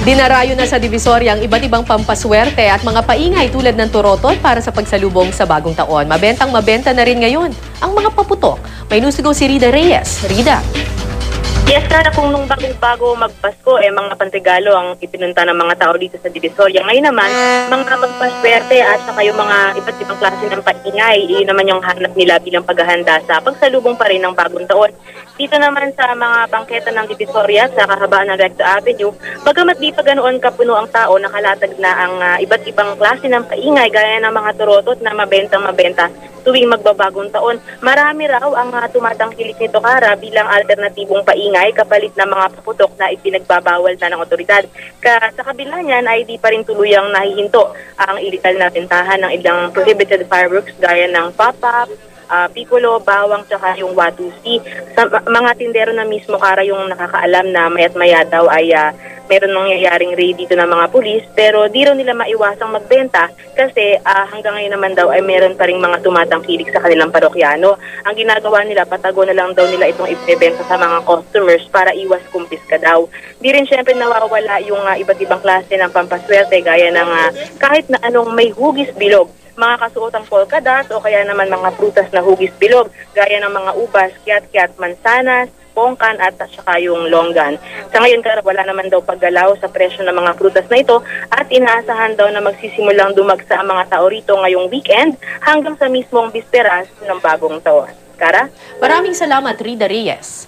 Dinarayo na sa Divisoria ang iba't ibang pampaswerte at mga paingay tulad ng turotot para sa pagsalubong sa bagong taon. Mabentang mabenta na rin ngayon ang mga paputok. May nusigaw si Rida Reyes. Rida. Yes, sana kung nung bago magpasko, mga panregalo ang ipinunta ng mga tao dito sa Divisoria. Ngayon naman, mga magpaswerte at saka yung mga iba't ibang klase ng paingay, yun naman yung hanap nila bilang paghahanda sa pagsalubong pa rin ng bagong taon. Dito naman sa mga bangketa ng Divisoria sa kahabaan ng Recto Avenue, bagamat di pa ganoon kapuno ang tao, nakalatag na ang iba't ibang klase ng paingay gaya ng mga turotot na mabenta tuwing magbabagong taon. Marami raw ang tumatangkilik nito Kara bilang alternatibong paingay kapalit ng mga paputok na ipinagbabawal na ng otoridad. Sa kabila niyan ay di pa rin tuluyang nahihinto ang ilital na bentahan ng ilang prohibited fireworks gaya ng pop-up, piccolo, bawang, tsaka yung watusi. Sa mga tindero na mismo Kara yung nakakaalam na maya't maya daw ay meron nangyayaring raid dito ng mga pulis, pero di raw nila maiwasang magbenta kasi hanggang ngayon naman daw ay meron pa ring mga tumatangkilik sa kanilang parokyano. Ang ginagawa nila, patago na lang daw nila itong ibebenta sa mga customers para iwas kumpiska daw. Di rin syempre nawawala yung iba't ibang klase ng pampaswerte gaya ng kahit na anong may hugis bilog, mga kasuotang polka dot o kaya naman mga prutas na hugis bilog gaya ng mga ubas, kiat-kiat, mansanas, pongkan at saka yung longgan. Sa ngayon wala naman daw paggalaw sa presyo ng mga prutas na ito at inaasahan daw na magsisimulang dumagsa ang mga tao rito ngayong weekend hanggang sa mismong bisperas ng bagong taon. Kara? Maraming salamat, Rida Reyes.